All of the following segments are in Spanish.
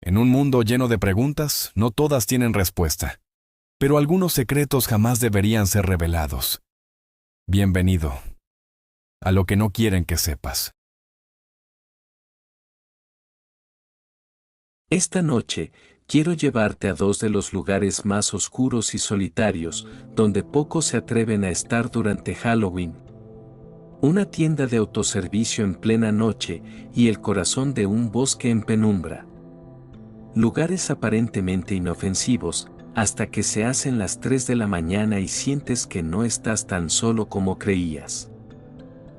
En un mundo lleno de preguntas, no todas tienen respuesta, pero algunos secretos jamás deberían ser revelados. Bienvenido a lo que no quieren que sepas. Esta noche, quiero llevarte a dos de los lugares más oscuros y solitarios, donde pocos se atreven a estar durante Halloween. Una tienda de autoservicio en plena noche y el corazón de un bosque en penumbra. Lugares aparentemente inofensivos, hasta que se hacen las 3 de la mañana y sientes que no estás tan solo como creías.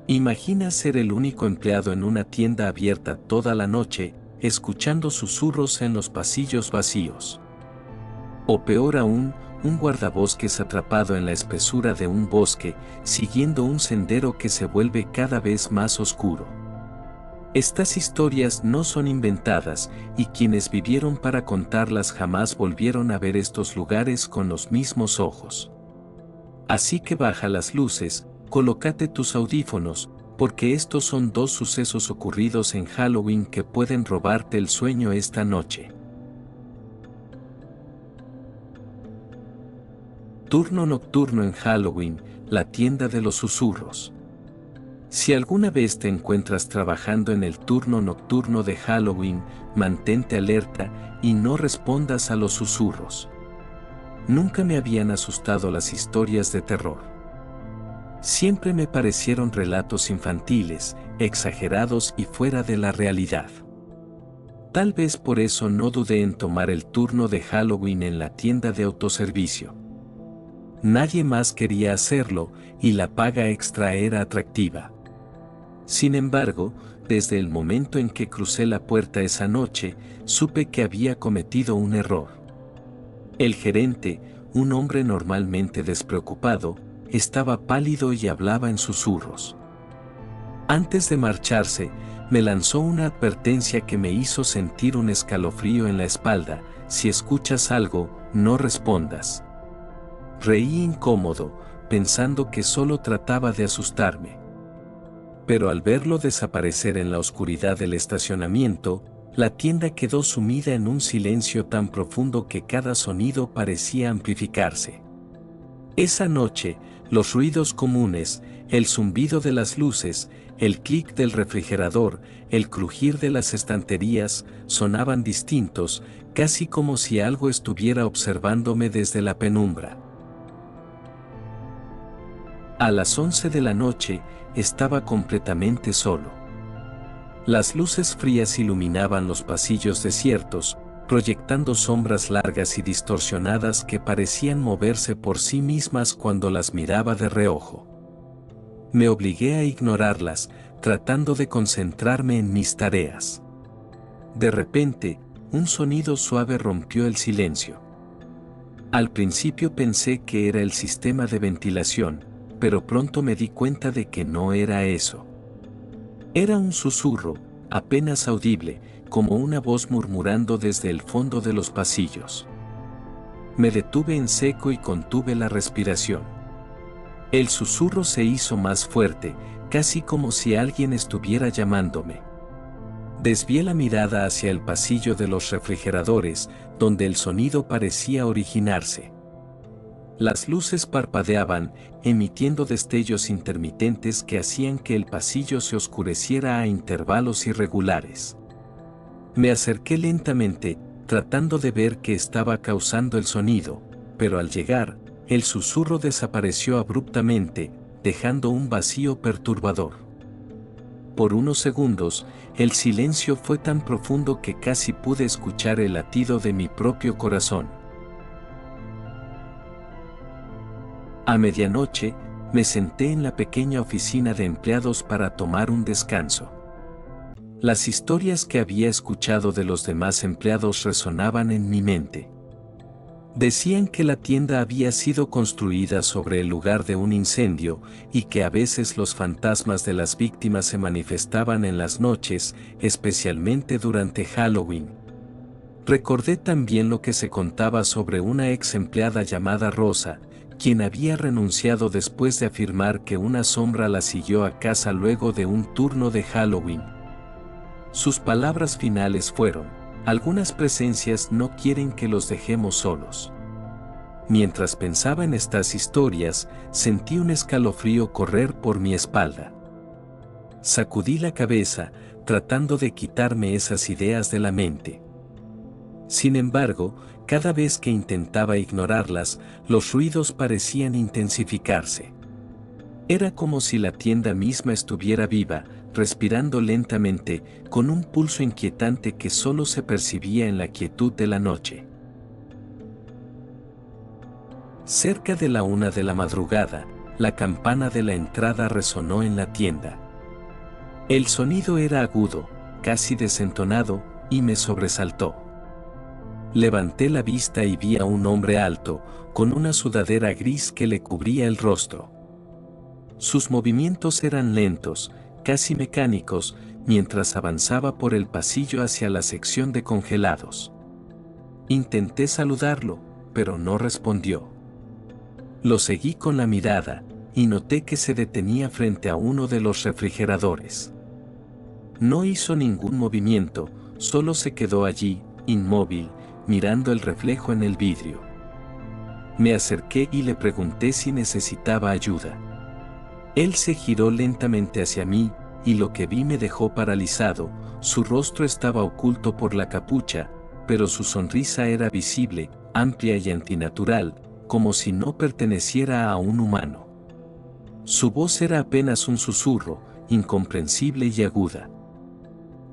Imagina ser el único empleado en una tienda abierta toda la noche, escuchando susurros en los pasillos vacíos. O peor aún, un guardabosques atrapado en la espesura de un bosque, siguiendo un sendero que se vuelve cada vez más oscuro. Estas historias no son inventadas, y quienes vivieron para contarlas jamás volvieron a ver estos lugares con los mismos ojos. Así que baja las luces, colócate tus audífonos, porque estos son dos sucesos ocurridos en Halloween que pueden robarte el sueño esta noche. Turno nocturno en Halloween, la tienda de los susurros. Si alguna vez te encuentras trabajando en el turno nocturno de Halloween, mantente alerta y no respondas a los susurros. Nunca me habían asustado las historias de terror. Siempre me parecieron relatos infantiles, exagerados y fuera de la realidad. Tal vez por eso no dudé en tomar el turno de Halloween en la tienda de autoservicio. Nadie más quería hacerlo, y la paga extra era atractiva. Sin embargo, desde el momento en que crucé la puerta esa noche, supe que había cometido un error. El gerente, un hombre normalmente despreocupado, estaba pálido y hablaba en susurros. Antes de marcharse, me lanzó una advertencia que me hizo sentir un escalofrío en la espalda: si escuchas algo, no respondas. Reí incómodo, pensando que solo trataba de asustarme. Pero al verlo desaparecer en la oscuridad del estacionamiento, la tienda quedó sumida en un silencio tan profundo que cada sonido parecía amplificarse. Esa noche, los ruidos comunes, el zumbido de las luces, el clic del refrigerador, el crujir de las estanterías, sonaban distintos, casi como si algo estuviera observándome desde la penumbra. A las 11 de la noche, estaba completamente solo. Las luces frías iluminaban los pasillos desiertos, proyectando sombras largas y distorsionadas que parecían moverse por sí mismas cuando las miraba de reojo. Me obligué a ignorarlas, tratando de concentrarme en mis tareas. De repente, un sonido suave rompió el silencio. Al principio pensé que era el sistema de ventilación, pero pronto me di cuenta de que no era eso. Era un susurro, apenas audible, como una voz murmurando desde el fondo de los pasillos. Me detuve en seco y contuve la respiración. El susurro se hizo más fuerte, casi como si alguien estuviera llamándome. Desvié la mirada hacia el pasillo de los refrigeradores, donde el sonido parecía originarse. Las luces parpadeaban, emitiendo destellos intermitentes que hacían que el pasillo se oscureciera a intervalos irregulares. Me acerqué lentamente, tratando de ver qué estaba causando el sonido, pero al llegar, el susurro desapareció abruptamente, dejando un vacío perturbador. Por unos segundos, el silencio fue tan profundo que casi pude escuchar el latido de mi propio corazón. A medianoche, me senté en la pequeña oficina de empleados para tomar un descanso. Las historias que había escuchado de los demás empleados resonaban en mi mente. Decían que la tienda había sido construida sobre el lugar de un incendio y que a veces los fantasmas de las víctimas se manifestaban en las noches, especialmente durante Halloween. Recordé también lo que se contaba sobre una ex empleada llamada Rosa, quien había renunciado después de afirmar que una sombra la siguió a casa luego de un turno de Halloween. Sus palabras finales fueron: Algunas presencias no quieren que los dejemos solos. Mientras pensaba en estas historias, sentí un escalofrío correr por mi espalda. Sacudí la cabeza, tratando de quitarme esas ideas de la mente. Sin embargo, cada vez que intentaba ignorarlas, los ruidos parecían intensificarse. Era como si la tienda misma estuviera viva, respirando lentamente, con un pulso inquietante que solo se percibía en la quietud de la noche. Cerca de la 1 de la madrugada, la campana de la entrada resonó en la tienda. El sonido era agudo, casi desentonado, y me sobresaltó. Levanté la vista y vi a un hombre alto, con una sudadera gris que le cubría el rostro. Sus movimientos eran lentos, casi mecánicos, mientras avanzaba por el pasillo hacia la sección de congelados. Intenté saludarlo, pero no respondió. Lo seguí con la mirada, y noté que se detenía frente a uno de los refrigeradores. No hizo ningún movimiento, solo se quedó allí, inmóvil, mirando el reflejo en el vidrio. Me acerqué y le pregunté si necesitaba ayuda. Él se giró lentamente hacia mí, y lo que vi me dejó paralizado. Su rostro estaba oculto por la capucha, pero su sonrisa era visible, amplia y antinatural, como si no perteneciera a un humano. Su voz era apenas un susurro, incomprensible y aguda.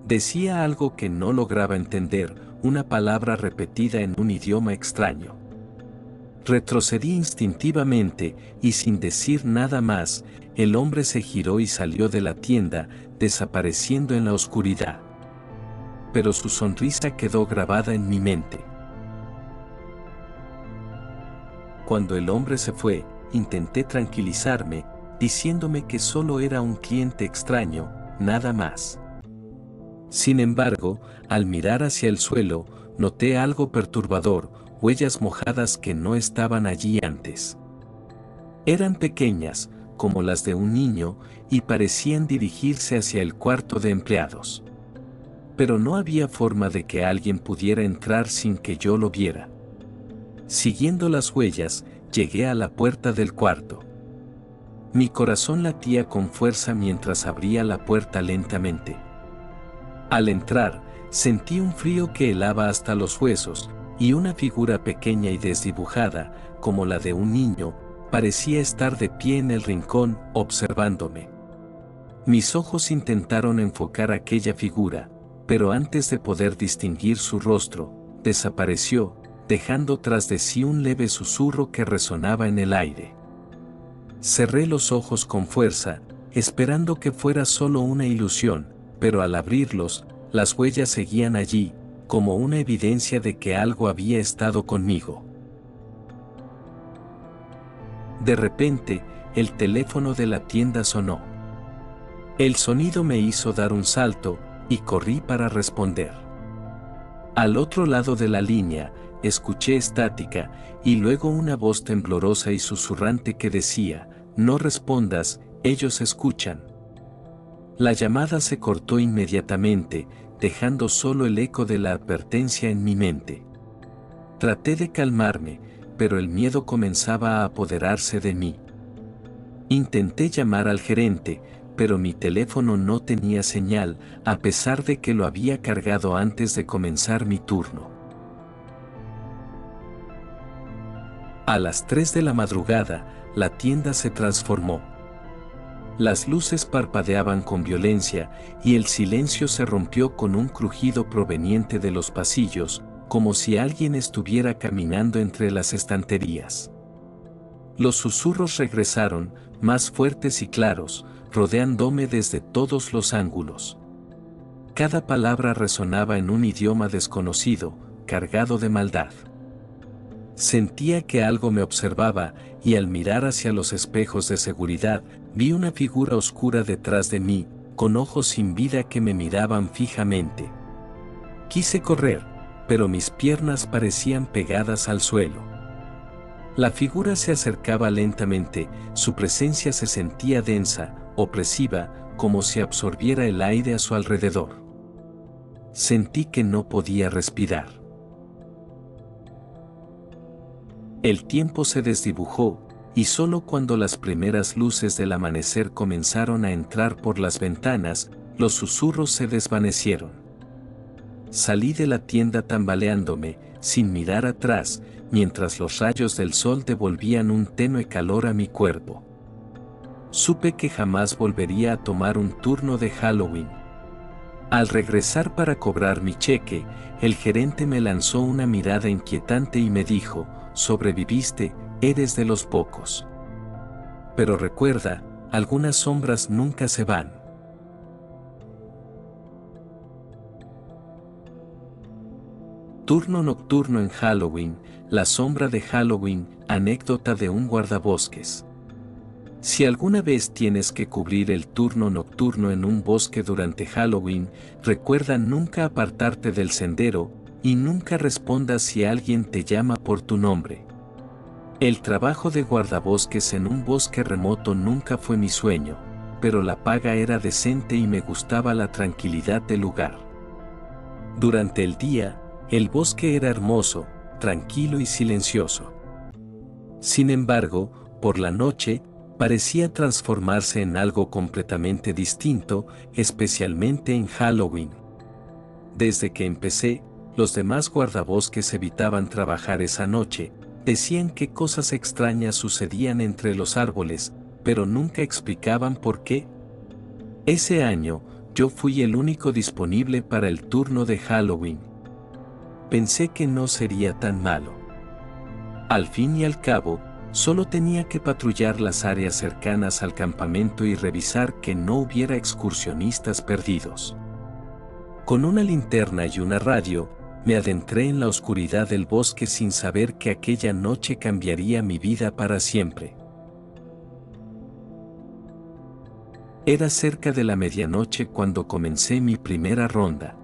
Decía algo que no lograba entender, una palabra repetida en un idioma extraño. Retrocedí instintivamente, y sin decir nada más, el hombre se giró y salió de la tienda, desapareciendo en la oscuridad. Pero su sonrisa quedó grabada en mi mente. Cuando el hombre se fue, intenté tranquilizarme, diciéndome que solo era un cliente extraño, nada más. Sin embargo, al mirar hacia el suelo, noté algo perturbador, huellas mojadas que no estaban allí antes. Eran pequeñas, como las de un niño, y parecían dirigirse hacia el cuarto de empleados. Pero no había forma de que alguien pudiera entrar sin que yo lo viera. Siguiendo las huellas, llegué a la puerta del cuarto. Mi corazón latía con fuerza mientras abría la puerta lentamente. Al entrar, sentí un frío que helaba hasta los huesos, y una figura pequeña y desdibujada, como la de un niño, parecía estar de pie en el rincón, observándome. Mis ojos intentaron enfocar aquella figura, pero antes de poder distinguir su rostro, desapareció, dejando tras de sí un leve susurro que resonaba en el aire. Cerré los ojos con fuerza, esperando que fuera solo una ilusión, pero al abrirlos, las huellas seguían allí, como una evidencia de que algo había estado conmigo. De repente, el teléfono de la tienda sonó. El sonido me hizo dar un salto, y corrí para responder. Al otro lado de la línea, escuché estática, y luego una voz temblorosa y susurrante que decía: «No respondas, ellos escuchan». La llamada se cortó inmediatamente, dejando solo el eco de la advertencia en mi mente. Traté de calmarme, pero el miedo comenzaba a apoderarse de mí. Intenté llamar al gerente, pero mi teléfono no tenía señal, a pesar de que lo había cargado antes de comenzar mi turno. A las 3 de la madrugada, la tienda se transformó. Las luces parpadeaban con violencia, y el silencio se rompió con un crujido proveniente de los pasillos, como si alguien estuviera caminando entre las estanterías. Los susurros regresaron, más fuertes y claros, rodeándome desde todos los ángulos. Cada palabra resonaba en un idioma desconocido, cargado de maldad. Sentía que algo me observaba, y al mirar hacia los espejos de seguridad, vi una figura oscura detrás de mí, con ojos sin vida que me miraban fijamente. Quise correr, pero mis piernas parecían pegadas al suelo. La figura se acercaba lentamente, su presencia se sentía densa, opresiva, como si absorbiera el aire a su alrededor. Sentí que no podía respirar. El tiempo se desdibujó, y solo cuando las primeras luces del amanecer comenzaron a entrar por las ventanas, los susurros se desvanecieron. Salí de la tienda tambaleándome, sin mirar atrás, mientras los rayos del sol devolvían un tenue calor a mi cuerpo. Supe que jamás volvería a tomar un turno de Halloween. Al regresar para cobrar mi cheque, el gerente me lanzó una mirada inquietante y me dijo: sobreviviste, eres de los pocos. Pero recuerda, algunas sombras nunca se van. Turno nocturno en Halloween, la sombra de Halloween, anécdota de un guardabosques. Si alguna vez tienes que cubrir el turno nocturno en un bosque durante Halloween, recuerda nunca apartarte del sendero, y nunca respondas si alguien te llama por tu nombre. El trabajo de guardabosques en un bosque remoto nunca fue mi sueño, pero la paga era decente y me gustaba la tranquilidad del lugar. Durante el día, el bosque era hermoso, tranquilo y silencioso. Sin embargo, por la noche, parecía transformarse en algo completamente distinto, especialmente en Halloween. Desde que empecé, los demás guardabosques evitaban trabajar esa noche, decían que cosas extrañas sucedían entre los árboles, pero nunca explicaban por qué. Ese año, yo fui el único disponible para el turno de Halloween. Pensé que no sería tan malo. Al fin y al cabo, solo tenía que patrullar las áreas cercanas al campamento y revisar que no hubiera excursionistas perdidos. Con una linterna y una radio, me adentré en la oscuridad del bosque sin saber que aquella noche cambiaría mi vida para siempre. Era cerca de la medianoche cuando comencé mi primera ronda.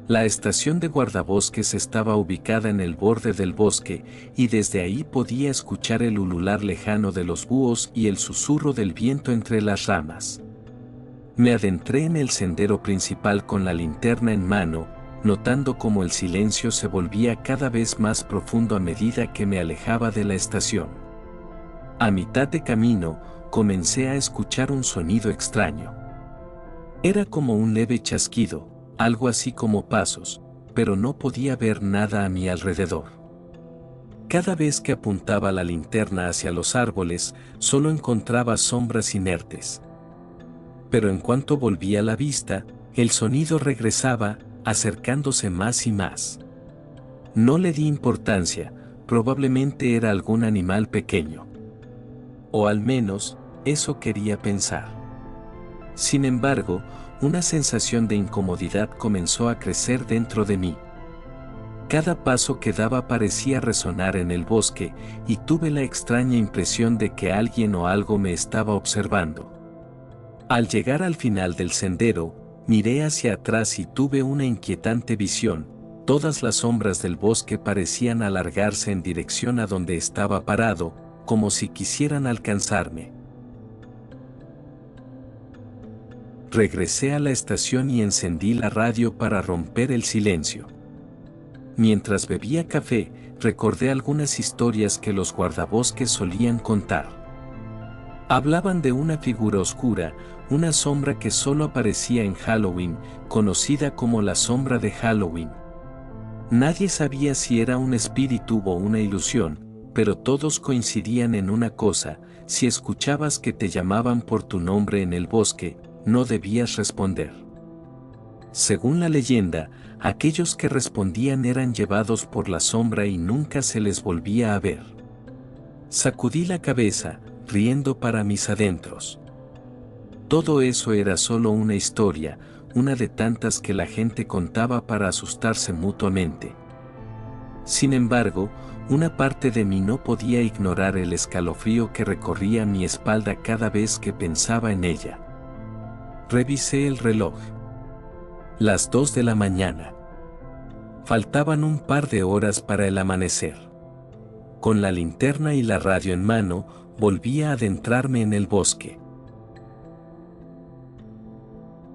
La estación de guardabosques estaba ubicada en el borde del bosque, y desde ahí podía escuchar el ulular lejano de los búhos y el susurro del viento entre las ramas. Me adentré en el sendero principal con la linterna en mano, notando cómo el silencio se volvía cada vez más profundo a medida que me alejaba de la estación. A mitad de camino, comencé a escuchar un sonido extraño. Era como un leve chasquido, algo así como pasos, pero no podía ver nada a mi alrededor. Cada vez que apuntaba la linterna hacia los árboles, solo encontraba sombras inertes. Pero en cuanto volvía la vista, el sonido regresaba, acercándose más y más. No le di importancia, probablemente era algún animal pequeño. O al menos, eso quería pensar. Sin embargo, una sensación de incomodidad comenzó a crecer dentro de mí. Cada paso que daba parecía resonar en el bosque, y tuve la extraña impresión de que alguien o algo me estaba observando. Al llegar al final del sendero, miré hacia atrás y tuve una inquietante visión. Todas las sombras del bosque parecían alargarse en dirección a donde estaba parado, como si quisieran alcanzarme. Regresé a la estación y encendí la radio para romper el silencio. Mientras bebía café, recordé algunas historias que los guardabosques solían contar. Hablaban de una figura oscura, una sombra que solo aparecía en Halloween, conocida como la sombra de Halloween. Nadie sabía si era un espíritu o una ilusión, pero todos coincidían en una cosa: si escuchabas que te llamaban por tu nombre en el bosque, no debías responder. Según la leyenda, aquellos que respondían eran llevados por la sombra y nunca se les volvía a ver. Sacudí la cabeza, riendo para mis adentros. Todo eso era solo una historia, una de tantas que la gente contaba para asustarse mutuamente. Sin embargo, una parte de mí no podía ignorar el escalofrío que recorría mi espalda cada vez que pensaba en ella. Revisé el reloj. Las 2 de la mañana. Faltaban un par de horas para el amanecer. Con la linterna y la radio en mano, volví a adentrarme en el bosque.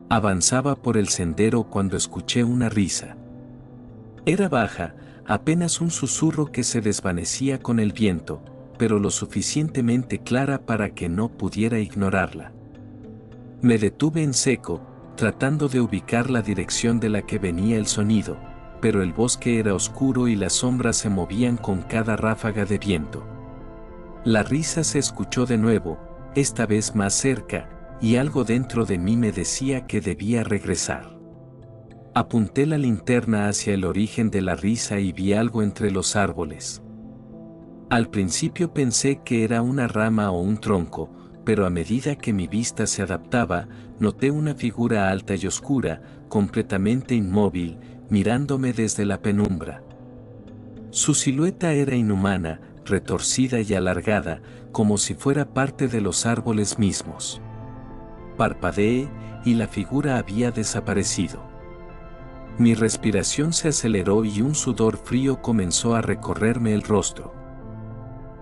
Avanzaba por el sendero cuando escuché una risa. Era baja, apenas un susurro que se desvanecía con el viento, pero lo suficientemente clara para que no pudiera ignorarla. Me detuve en seco, tratando de ubicar la dirección de la que venía el sonido, pero el bosque era oscuro y las sombras se movían con cada ráfaga de viento. La risa se escuchó de nuevo, esta vez más cerca, y algo dentro de mí me decía que debía regresar. Apunté la linterna hacia el origen de la risa y vi algo entre los árboles. Al principio pensé que era una rama o un tronco, pero a medida que mi vista se adaptaba, noté una figura alta y oscura, completamente inmóvil, mirándome desde la penumbra. Su silueta era inhumana, retorcida y alargada, como si fuera parte de los árboles mismos. Parpadeé, y la figura había desaparecido. Mi respiración se aceleró y un sudor frío comenzó a recorrerme el rostro.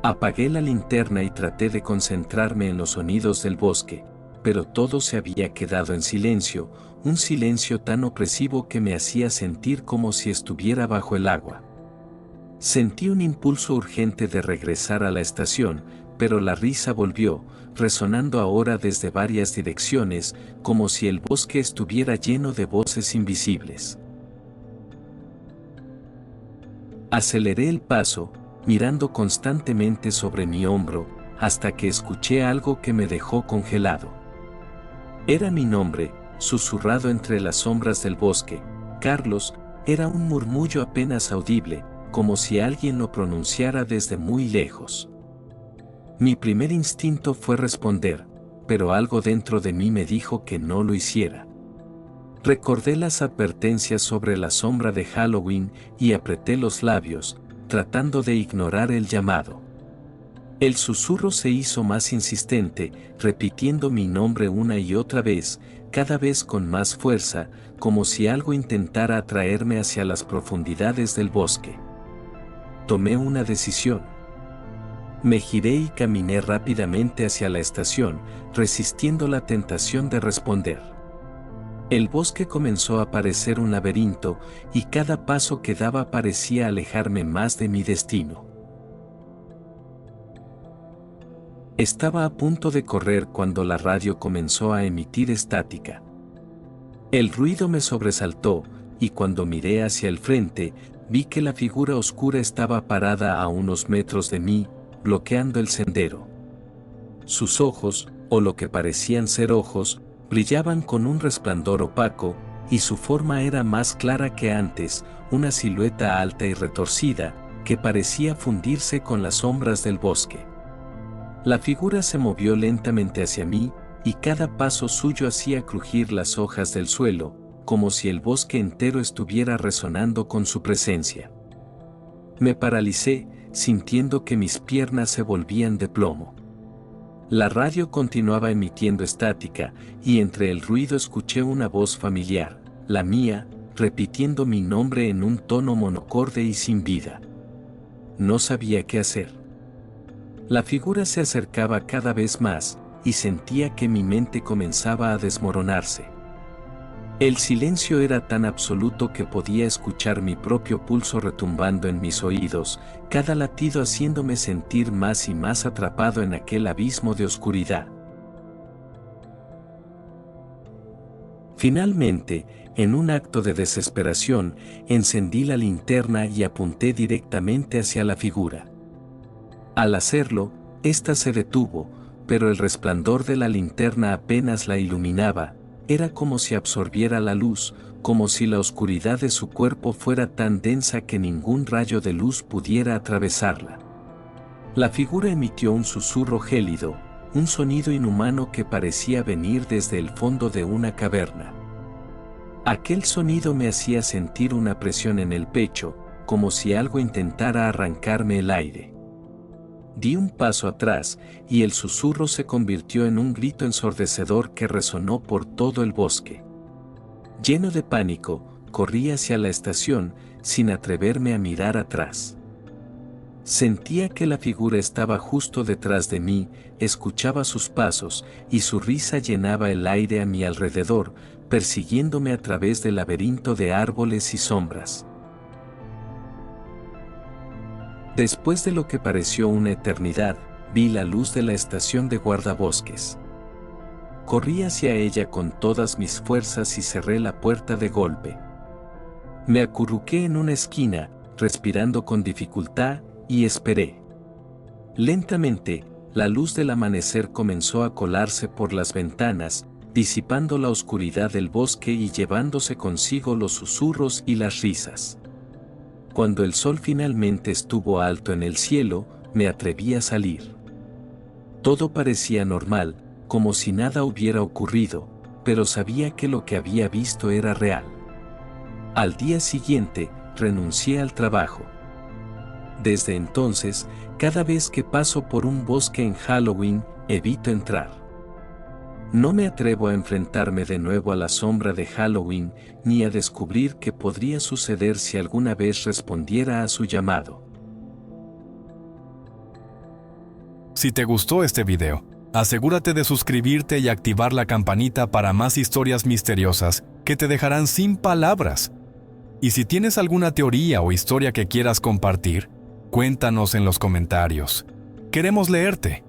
Apagué la linterna y traté de concentrarme en los sonidos del bosque, pero todo se había quedado en silencio, un silencio tan opresivo que me hacía sentir como si estuviera bajo el agua. Sentí un impulso urgente de regresar a la estación, pero la risa volvió, resonando ahora desde varias direcciones, como si el bosque estuviera lleno de voces invisibles. Aceleré el paso, mirando constantemente sobre mi hombro, hasta que escuché algo que me dejó congelado. Era mi nombre, susurrado entre las sombras del bosque. Carlos, era un murmullo apenas audible, como si alguien lo pronunciara desde muy lejos. Mi primer instinto fue responder, pero algo dentro de mí me dijo que no lo hiciera. Recordé las advertencias sobre la sombra de Halloween y apreté los labios, tratando de ignorar el llamado. El susurro se hizo más insistente, repitiendo mi nombre una y otra vez, cada vez con más fuerza, como si algo intentara atraerme hacia las profundidades del bosque. Tomé una decisión. Me giré y caminé rápidamente hacia la estación, resistiendo la tentación de responder. El bosque comenzó a parecer un laberinto, y cada paso que daba parecía alejarme más de mi destino. Estaba a punto de correr cuando la radio comenzó a emitir estática. El ruido me sobresaltó, y cuando miré hacia el frente, vi que la figura oscura estaba parada a unos metros de mí, bloqueando el sendero. Sus ojos, o lo que parecían ser ojos, brillaban con un resplandor opaco, y su forma era más clara que antes, una silueta alta y retorcida, que parecía fundirse con las sombras del bosque. La figura se movió lentamente hacia mí, y cada paso suyo hacía crujir las hojas del suelo, como si el bosque entero estuviera resonando con su presencia. Me paralicé, sintiendo que mis piernas se volvían de plomo. La radio continuaba emitiendo estática, y entre el ruido escuché una voz familiar, la mía, repitiendo mi nombre en un tono monocorde y sin vida. No sabía qué hacer. La figura se acercaba cada vez más, y sentía que mi mente comenzaba a desmoronarse. El silencio era tan absoluto que podía escuchar mi propio pulso retumbando en mis oídos, cada latido haciéndome sentir más y más atrapado en aquel abismo de oscuridad. Finalmente, en un acto de desesperación, encendí la linterna y apunté directamente hacia la figura. Al hacerlo, ésta se detuvo, pero el resplandor de la linterna apenas la iluminaba. Era como si absorbiera la luz, como si la oscuridad de su cuerpo fuera tan densa que ningún rayo de luz pudiera atravesarla. La figura emitió un susurro gélido, un sonido inhumano que parecía venir desde el fondo de una caverna. Aquel sonido me hacía sentir una presión en el pecho, como si algo intentara arrancarme el aire. Di un paso atrás, y el susurro se convirtió en un grito ensordecedor que resonó por todo el bosque. Lleno de pánico, corrí hacia la estación, sin atreverme a mirar atrás. Sentía que la figura estaba justo detrás de mí, escuchaba sus pasos, y su risa llenaba el aire a mi alrededor, persiguiéndome a través del laberinto de árboles y sombras. Después de lo que pareció una eternidad, vi la luz de la estación de guardabosques. Corrí hacia ella con todas mis fuerzas y cerré la puerta de golpe. Me acurruqué en una esquina, respirando con dificultad, y esperé. Lentamente, la luz del amanecer comenzó a colarse por las ventanas, disipando la oscuridad del bosque y llevándose consigo los susurros y las risas. Cuando el sol finalmente estuvo alto en el cielo, me atreví a salir. Todo parecía normal, como si nada hubiera ocurrido, pero sabía que lo que había visto era real. Al día siguiente, renuncié al trabajo. Desde entonces, cada vez que paso por un bosque en Halloween, evito entrar. No me atrevo a enfrentarme de nuevo a la sombra de Halloween, ni a descubrir qué podría suceder si alguna vez respondiera a su llamado. Si te gustó este video, asegúrate de suscribirte y activar la campanita para más historias misteriosas que te dejarán sin palabras. Y si tienes alguna teoría o historia que quieras compartir, cuéntanos en los comentarios. Queremos leerte.